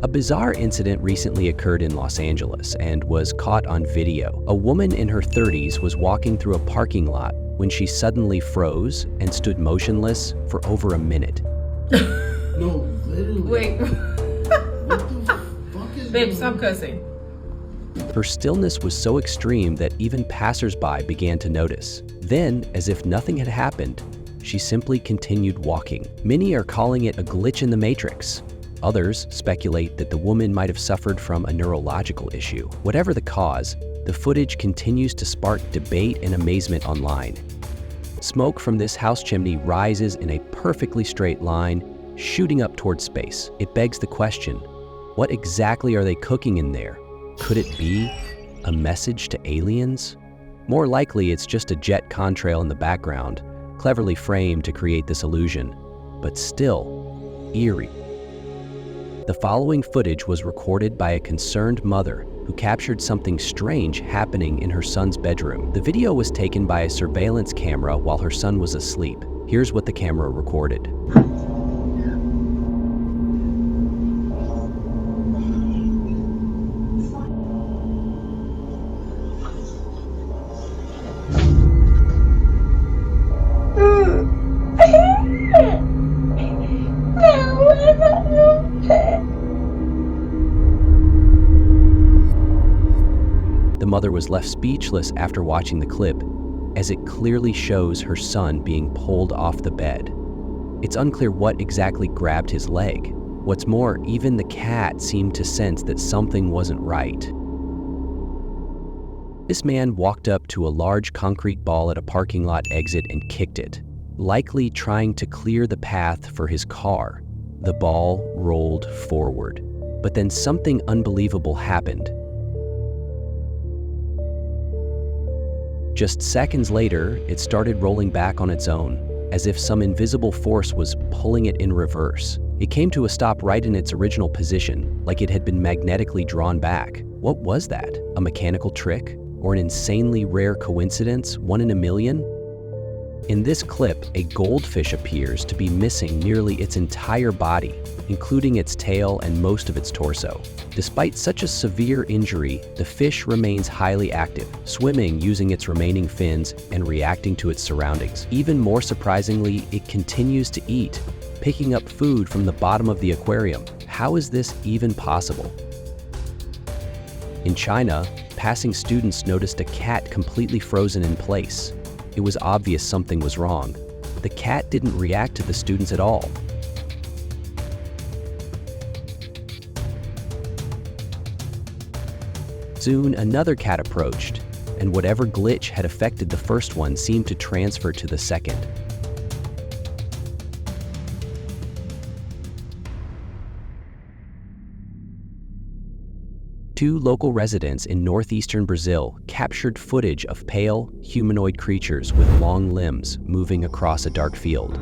A bizarre incident recently occurred in Los Angeles and was caught on video. A woman in her 30s was walking through a parking lot when she suddenly froze and stood motionless for over a minute. No, literally. Wait. What the fuck is Babe, stop cussing. Her stillness was so extreme that even passersby began to notice. Then, as if nothing had happened, she simply continued walking. Many are calling it a glitch in the matrix. Others speculate that the woman might have suffered from a neurological issue. Whatever the cause, the footage continues to spark debate and amazement online. Smoke from this house chimney rises in a perfectly straight line, shooting up towards space. It begs the question, what exactly are they cooking in there? Could it be a message to aliens? More likely, it's just a jet contrail in the background, cleverly framed to create this illusion, but still eerie. The following footage was recorded by a concerned mother who captured something strange happening in her son's bedroom. The video was taken by a surveillance camera while her son was asleep. Here's what the camera recorded. The mother was left speechless after watching the clip, as it clearly shows her son being pulled off the bed. It's unclear what exactly grabbed his leg. What's more, even the cat seemed to sense that something wasn't right. This man walked up to a large concrete ball at a parking lot exit and kicked it, likely trying to clear the path for his car. The ball rolled forward, but then something unbelievable happened. Just seconds later, it started rolling back on its own, as if some invisible force was pulling it in reverse. It came to a stop right in its original position, like it had been magnetically drawn back. What was that? A mechanical trick? Or an insanely rare coincidence, one in a million? In this clip, a goldfish appears to be missing nearly its entire body, including its tail and most of its torso. Despite such a severe injury, the fish remains highly active, swimming using its remaining fins and reacting to its surroundings. Even more surprisingly, it continues to eat, picking up food from the bottom of the aquarium. How is this even possible? In China, passing students noticed a cat completely frozen in place. It was obvious something was wrong. The cat didn't react to the students at all. Soon, another cat approached, and whatever glitch had affected the first one seemed to transfer to the second. Two local residents in northeastern Brazil captured footage of pale, humanoid creatures with long limbs moving across a dark field.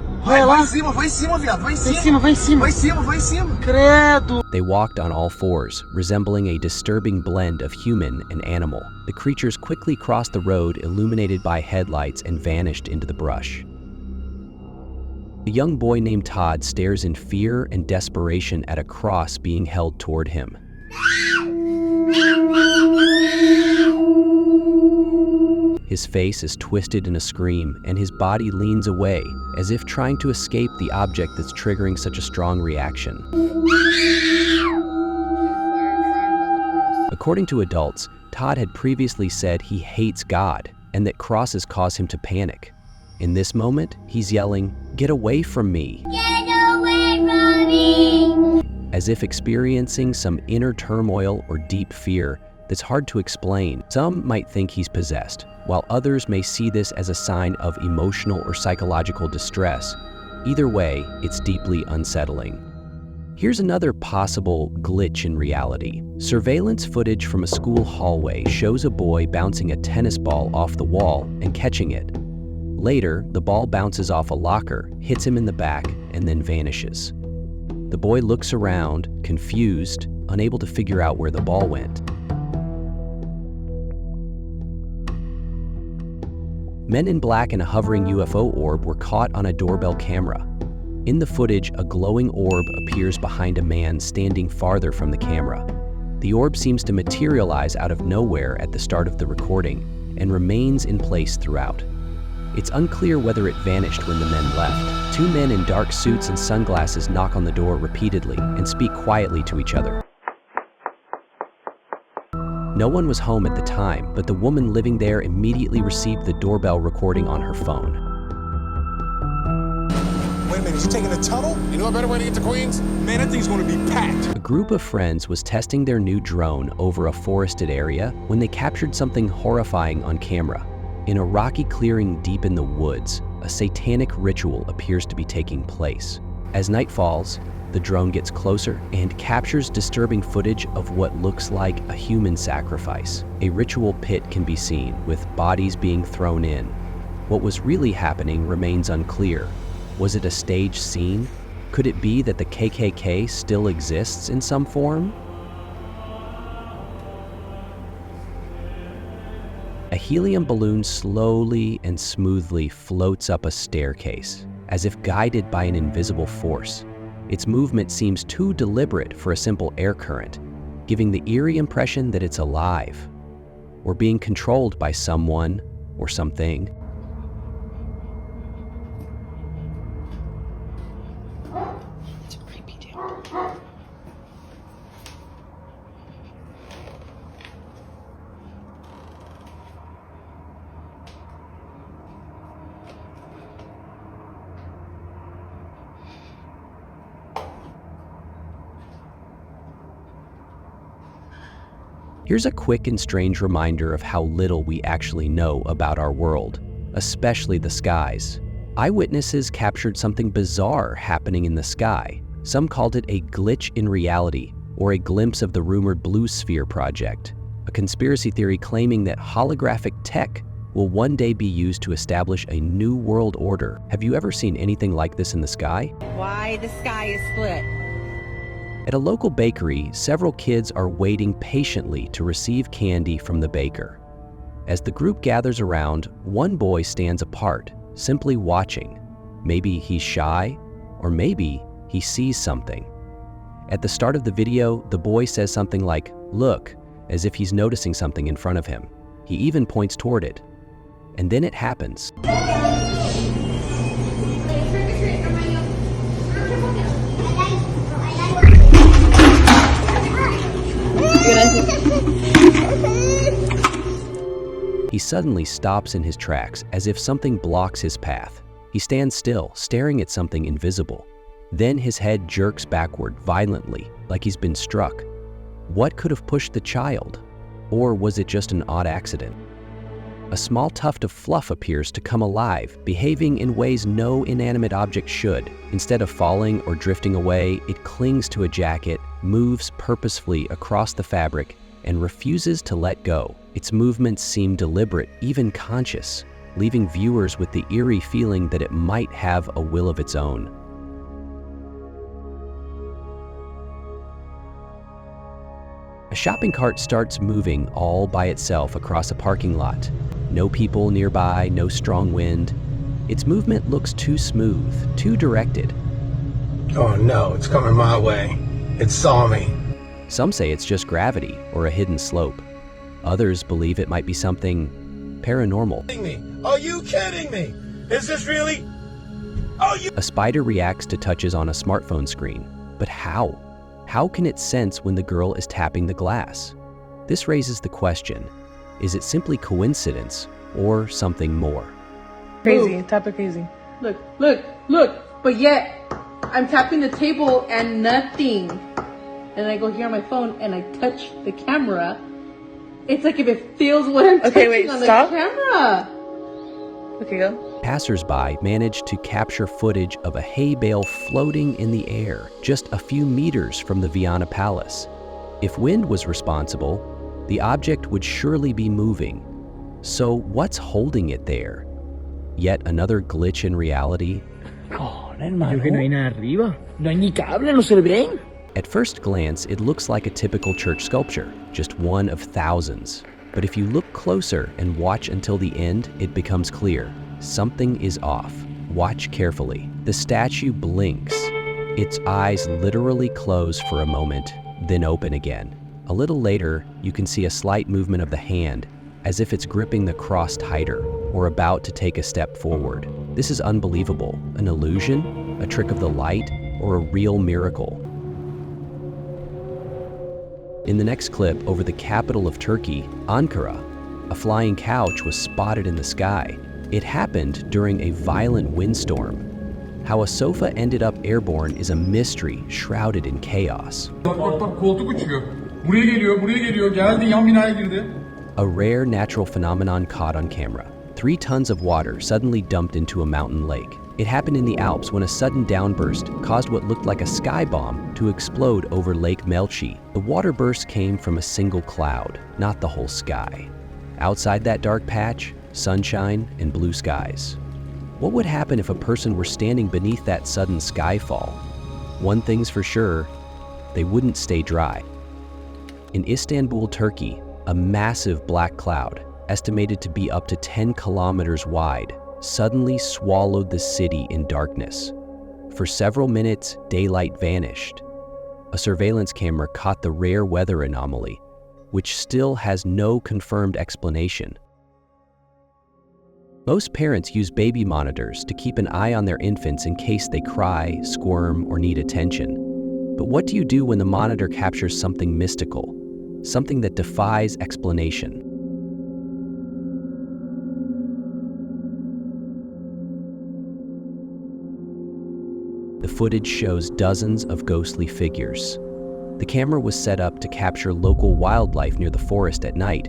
They walked on all fours, resembling a disturbing blend of human and animal. The creatures quickly crossed the road illuminated by headlights and vanished into the brush. A young boy named Todd stares in fear and desperation at a cross being held toward him. His face is twisted in a scream, and his body leans away, as if trying to escape the object that's triggering such a strong reaction. According to adults, Todd had previously said he hates God, and that crosses cause him to panic. In this moment, he's yelling, "Get away from me!" Get away from me! As if experiencing some inner turmoil or deep fear that's hard to explain. Some might think he's possessed, while others may see this as a sign of emotional or psychological distress. Either way, it's deeply unsettling. Here's another possible glitch in reality. Surveillance footage from a school hallway shows a boy bouncing a tennis ball off the wall and catching it. Later, the ball bounces off a locker, hits him in the back, and then vanishes. The boy looks around, confused, unable to figure out where the ball went. Men in black and a hovering UFO orb were caught on a doorbell camera. In the footage, a glowing orb appears behind a man standing farther from the camera. The orb seems to materialize out of nowhere at the start of the recording and remains in place throughout. It's unclear whether it vanished when the men left. Two men in dark suits and sunglasses knock on the door repeatedly and speak quietly to each other. No one was home at the time, but the woman living there immediately received the doorbell recording on her phone. Wait a minute, you taking a tunnel? You know a better way to get to Queens? Man, that thing's gonna be packed. A group of friends was testing their new drone over a forested area when they captured something horrifying on camera. In a rocky clearing deep in the woods, a satanic ritual appears to be taking place. As night falls, the drone gets closer and captures disturbing footage of what looks like a human sacrifice. A ritual pit can be seen, with bodies being thrown in. What was really happening remains unclear. Was it a staged scene? Could it be that the KKK still exists in some form? A helium balloon slowly and smoothly floats up a staircase, as if guided by an invisible force. Its movement seems too deliberate for a simple air current, giving the eerie impression that it's alive, or being controlled by someone or something. It's a creepy dude. Here's a quick and strange reminder of how little we actually know about our world, especially the skies. Eyewitnesses captured something bizarre happening in the sky. Some called it a glitch in reality, or a glimpse of the rumored Blue Sphere project, a conspiracy theory claiming that holographic tech will one day be used to establish a new world order. Have you ever seen anything like this in the sky? Why the sky is split. At a local bakery, several kids are waiting patiently to receive candy from the baker. As the group gathers around, one boy stands apart, simply watching. Maybe he's shy, or maybe he sees something. At the start of the video, the boy says something like, "Look," as if he's noticing something in front of him. He even points toward it. And then it happens. He suddenly stops in his tracks as if something blocks his path. He stands still, staring at something invisible. Then his head jerks backward violently, like he's been struck. What could have pushed the child? Or was it just an odd accident? A small tuft of fluff appears to come alive, behaving in ways no inanimate object should. Instead of falling or drifting away, it clings to a jacket, moves purposefully across the fabric, and refuses to let go. Its movements seem deliberate, even conscious, leaving viewers with the eerie feeling that it might have a will of its own. A shopping cart starts moving all by itself across a parking lot. No people nearby, no strong wind. Its movement looks too smooth, too directed. Oh no, it's coming my way. It saw me. Some say it's just gravity or a hidden slope. Others believe it might be something paranormal. Are you kidding me? Is this really? A spider reacts to touches on a smartphone screen. But how? How can it sense when the girl is tapping the glass? This raises the question, is it simply coincidence or something more? Crazy, type of crazy. Look, look, look, but yet I'm tapping the table and nothing. And I go here on my phone and I touch the camera. It's like if it feels what I'm touching on the camera. Okay, go. Passers-by managed to capture footage of a hay bale floating in the air just a few meters from the Vienna Palace. If wind was responsible, the object would surely be moving. So what's holding it there? Yet another glitch in reality? At first glance, it looks like a typical church sculpture, just one of thousands. But if you look closer and watch until the end, it becomes clear. Something is off. Watch carefully. The statue blinks. Its eyes literally close for a moment, then open again. A little later, you can see a slight movement of the hand, as if it's gripping the cross tighter or about to take a step forward. This is unbelievable. An illusion? A trick of the light? Or a real miracle? In the next clip, over the capital of Turkey, Ankara, a flying couch was spotted in the sky. It happened during a violent windstorm. How a sofa ended up airborne is a mystery shrouded in chaos. A rare natural phenomenon caught on camera. 3 tons of water suddenly dumped into a mountain lake. It happened in the Alps when a sudden downburst caused what looked like a sky bomb to explode over Lake Melchi. The water burst came from a single cloud, not the whole sky. Outside that dark patch, sunshine and blue skies. What would happen if a person were standing beneath that sudden skyfall? One thing's for sure, they wouldn't stay dry. In Istanbul, Turkey, a massive black cloud, estimated to be up to 10 kilometers wide, suddenly swallowed the city in darkness. For several minutes, daylight vanished. A surveillance camera caught the rare weather anomaly, which still has no confirmed explanation. Most parents use baby monitors to keep an eye on their infants in case they cry, squirm, or need attention. But what do you do when the monitor captures something mystical, something that defies explanation? The footage shows dozens of ghostly figures. The camera was set up to capture local wildlife near the forest at night,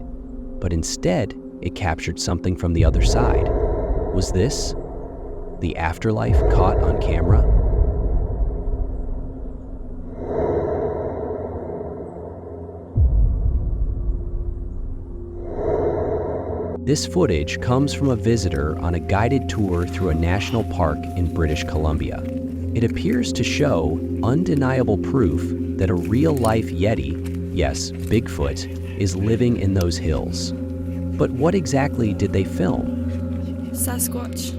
but instead, it captured something from the other side. Was this the afterlife caught on camera? This footage comes from a visitor on a guided tour through a national park in British Columbia. It appears to show undeniable proof that a real-life Yeti, yes, Bigfoot, is living in those hills. But what exactly did they film? Sasquatch.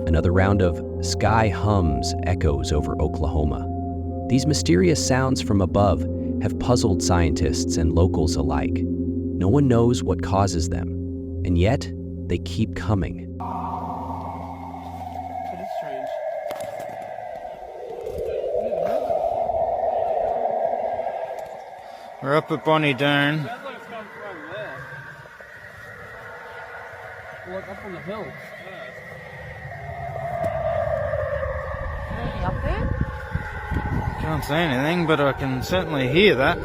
Another round of sky hums echoes over Oklahoma. These mysterious sounds from above have puzzled scientists and locals alike. No one knows what causes them, and yet they keep coming. That is strange. We're up at Bonnie Doon. Sounds like it's coming from there. Like up on the hill. Up there? Can't see anything, but I can certainly hear that.